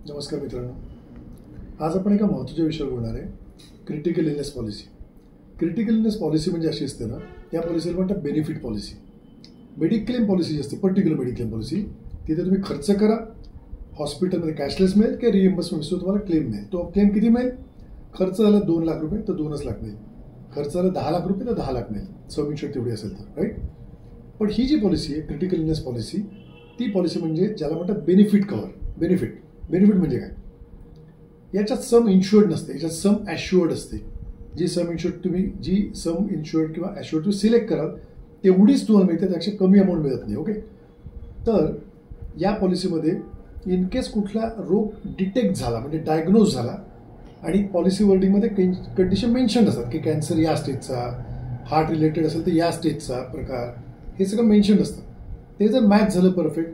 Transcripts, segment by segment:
नमस्कार मित्रांनो, आज आपण एका महत्त्वाच्या विषयावर बोलणार आहे. Critical illness policy. Critical illness policy म्हणजे अशी असते ना, या पॉलिसीला म्हणतात बेनिफिट पॉलिसी. मेडिक्लेम पॉलिसी जी असते, पर्टिक्युलर मेडिक्लेम पॉलिसी, तिथे तुम्ही खर्च करा, हॉस्पिटलमध्ये कॅशलेस मिळेल किंवा रिएम्बर्समेंट तुम्हाला क्लेम मिळेल. तो क्लेम किती मिळेल? खर्च झाला 2 लाख रुपये तर 2च लाख मिळेल, खर्च झाला 10 लाख रुपये तर 10 लाख मिळेल, सम इन्शुअर्ड तेवढी असेल तर, राईट. पण ही जी पॉलिसी आहे क्रिटिकल इलनेस पॉलिसी, ती पॉलिसी म्हणजे ज्याला म्हणतात बेनिफिट कव्हर. बेनिफिट म्हणजे काय? याच्यात सम इन्शुअर्ड नसते, याच्यात सम ॲश्युअर्ड असते. जी सम इन्शुअर्ड किंवा ॲश्युअर्ड तुम्ही सिलेक्ट कराल तेवढीच तुम्हाला मिळते, त्यापेक्षा कमी अमाऊंट मिळत नाही. ओके, तर या पॉलिसीमध्ये इन केस कुठला रोग डिटेक्ट झाला म्हणजे डायग्नोज झाला आणि पॉलिसी वर्डिंगमध्ये कंडिशन मेन्शन असतात की कॅन्सर या स्टेजचा, हार्ट रिलेटेड असेल तर या स्टेजचा प्रकार, हे सगळं मेन्शन असतं. ते जर मॅच झालं परफेक्ट,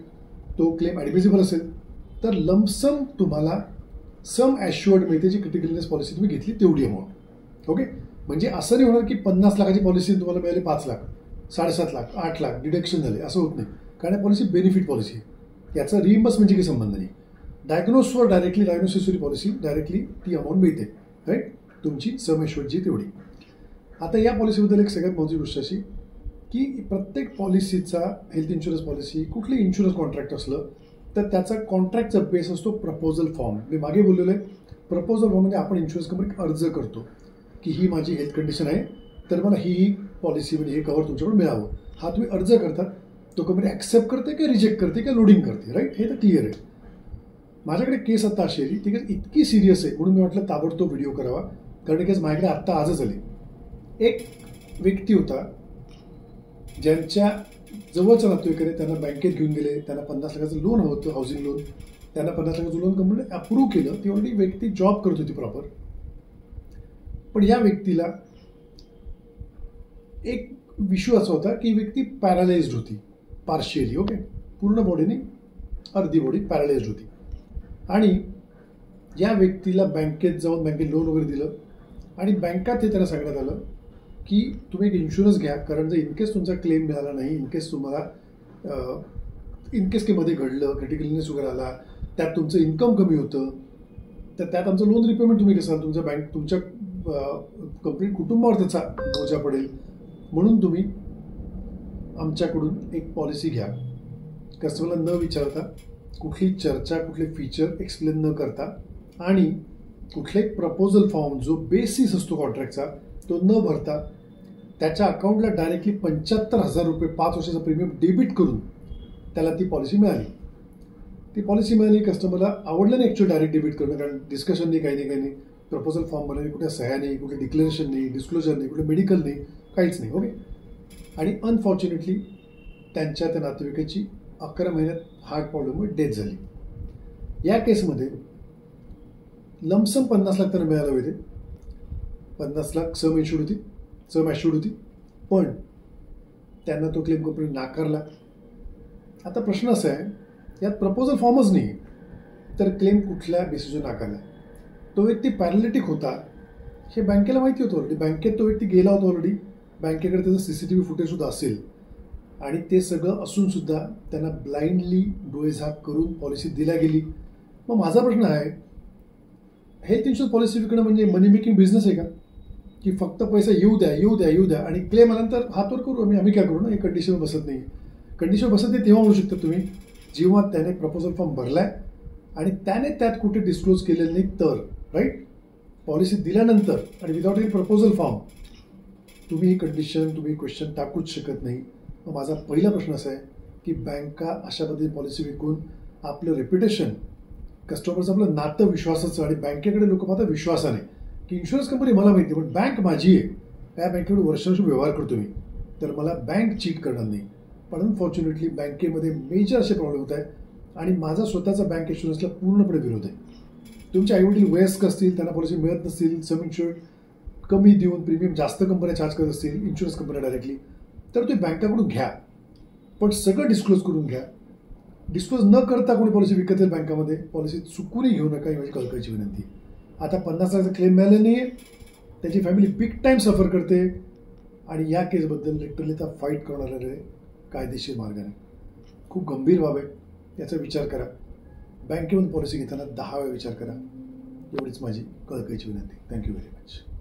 तो क्लेम ॲडमिसिबल असेल तर लमसम तुम्हाला सम ॲश्युअर्ड मिळते, जी क्रिटिकल इलनेस पॉलिसी तुम्ही घेतली तेवढी अमाऊंट. ओके, म्हणजे असं नाही होणार की 50 लाखाची पॉलिसी तुम्हाला मिळाली 5 लाख, 7.5 लाख, 8 लाख डिडक्शन झाले, असं होत नाही. कारण या पॉलिसी बेनिफिट पॉलिसी आहे, याचा रिइम्बर्समेंटची काही संबंध नाही. डायग्नोसवर डायग्नोसिसवरी पॉलिसी डायरेक्टली ती अमाऊंट मिळते, राईट, तुमची सम ॲश्युअर्डची तेवढी. आता या पॉलिसीबद्दल एक सगळ्यात महत्त्वाची गोष्ट अशी की प्रत्येक पॉलिसीचा, हेल्थ इन्शुरन्स पॉलिसी, कुठली इन्शुरन्स कॉन्ट्रॅक्ट असलं तर त्याचा कॉन्ट्रॅक्टचा बेस असतो प्रपोजल फॉर्म. मी मागे बोललेलो आहे, प्रपोजल फॉर्म म्हणजे आपण इन्शुरन्स कंपनीत अर्ज करतो की ही माझी हेल्थ कंडिशन आहे तर मला ही पॉलिसी म्हणजे हे कव्हर तुमच्याकडून मिळावं. हा तुम्ही अर्ज करतात, तो कंपनी ॲक्सेप्ट करते की रिजेक्ट करते किंवा लोडिंग करते, राईट, हे तर क्लिअर आहे. माझ्याकडे केस आता अशी आली, ती केस इतकी सिरियस आहे म्हणून मी म्हटलं ताबडतोब व्हिडिओ करावा, कारण केस माझ्याकडे आत्ता आजच आली. एक व्यक्ती होता ज्यांच्या जवळचा नातेवाईक आहे, त्यांना बँकेत घेऊन गेले, त्यांना 50 लाखाचं लोन हवं होतं, हाऊसिंग लोन. त्यांना 50 लाखाचं लोन कंपनीने अप्रूव्ह केलं. ती ऑलरेडी व्यक्ती जॉब करत होती प्रॉपर. पण या व्यक्तीला एक इश्यू असा होता की व्यक्ती पॅरालाइज्ड होती पार्शियली. ओके, पूर्ण बॉडीने, अर्धी बॉडी पॅरालाइज्ड होती. आणि या व्यक्तीला बँकेत लोन वगैरे दिलं आणि बँकात हे त्यांना सांगण्यात आलं की तुम्ही एक इन्शुरन्स घ्या, कारण जर इनकेस तुमचा क्लेम मिळाला नाही, इनकेस तुम्हाला इनकेस की मध्ये घडलं, क्रिटिकल इलनेस वगैरे आला, त्यात तुमचं इन्कम कमी होतं, तर त्यात आमचं लोन रिपेमेंट तुम्ही कसाल, तुमच्या कंप्लीट कुटुंबावर त्याचा बोजा पडेल, म्हणून तुम्ही आमच्याकडून एक पॉलिसी घ्या. कस्टमरला न विचारता, कुठली चर्चा, कुठले फीचर एक्सप्लेन न करता आणि कुठलाही प्रपोजल फॉर्म जो बेसिस असतो कॉन्ट्रॅक्टचा तो न भरता त्याच्या अकाउंटला डायरेक्टली 75,000 रुपये 5 वर्षाचा प्रीमियम डेबिट करून त्याला ती पॉलिसी मिळाली. ती पॉलिसी मिळाली, कस्टमरला आवडलं नाही ॲक्च्युअली डायरेक्ट डेबिट करणं, कारण डिस्कशन नाही, काही नाही. प्रपोजल फॉर्म बनवले, कुठे सह्या नाही, कुठे डिक्लेरेशन नाही, डिस्क्लोजर नाही, कुठे मेडिकल नाही, काहीच नाही. ओके, आणि अनफॉर्च्युनेटली त्यांच्या त्या नातेवाईकाची 11 महिन्यात हार्ट प्रॉब्लेममुळे डेथ झाली. या केसमध्ये लमसम 50 लाख त्यांना मिळालं होते. 50 लाख सम ॲश्युअर्ड होती, पण त्यांना तो क्लेम कंपनी नाकारला. आता प्रश्न असा आहे, यात प्रपोजल फॉर्मच नाही तर क्लेम कुठल्या बेसिसवर नाकारला? तो व्यक्ती पॅरालिटिक होता हे बँकेला माहिती होतं ऑलरेडी, बँकेत तो व्यक्ती गेला होता ऑलरेडी, बँकेकडे त्याचं CCTV फुटेजसुद्धा असेल आणि ते सगळं असूनसुद्धा त्यांना ब्लाइंडली डोळेझाक करून पॉलिसी दिल्या गेली. मग माझा प्रश्न आहे, हेल्थ इन्शुरन्स पॉलिसी विकणं म्हणजे मनी मेकिंग बिझनेस आहे का? की फक्त पैसा येऊ द्या आणि क्लेम आल्यानंतर हातवर करू आम्ही काय करू ना? हे कंडिशनवर बसत नाही. कंडिशनवर बसत नाही तेव्हा म्हणू शकता तुम्ही जेव्हा त्याने प्रपोजल फॉर्म भरलाय आणि त्याने त्यात कुठे डिस्क्लोज केलेलं नाही तर, राईट. पॉलिसी दिल्यानंतर आणि विदाउट एनी प्रपोजल फॉर्म तुम्ही कंडिशन, तुम्ही क्वेश्चन टाकूच शकत नाही. मग माझा पहिला प्रश्न असा आहे की बँका अशा पद्धतीने पॉलिसी विकून आपलं रेप्युटेशन, कस्टमरचं आपलं नातं विश्वासाचं, आणि बँकेकडे लोक पाहतात विश्वासाने की इन्शुरन्स कंपनी मला माहिती पण बँक माझी आहे, त्या बँकेकडे वर्षानुवर्ष व्यवहार करतो मी, तर मला बँक चीट करणार नाही. पण अनफॉर्च्युनेटली बँकेमध्ये मेजर असे प्रॉब्लेम होत आहेत आणि माझा स्वतःचा बँक इन्शुरन्सला पूर्णपणे विरोध आहे. तुमचे आईवडील वयस्कर असतील, त्यांना पॉलिसी मिळत नसतील, सम इन्शुअर्ड कमी देऊन प्रीमियम जास्त कंपन्या चार्ज करत असतील, इन्शुरन्स कंपन्या डायरेक्टली, तर तुम्ही बँकाकडून घ्या, पण सगळं डिस्क्लोज करून घ्या. डिस्क्लोज न करता कोणी पॉलिसी विकत येईल बँकामध्ये, पॉलिसी चुकूनही घेऊ नका, ही माझी कळकळीची विनंती. आता 50 लाखाचा क्लेम मिळाला नाही आहे, त्याची फॅमिली बिग टाईम सफर करते आणि या केसबद्दल लिटरली त्या फाईट करणारे कायदेशीर मार्गाने. खूप गंभीर बाब आहे, याचा विचार करा. बँकेमधून पॉलिसी घेताना 10 वेळा विचार करा. एवढीच माझी कळकळीची विनंती. Thank you very much.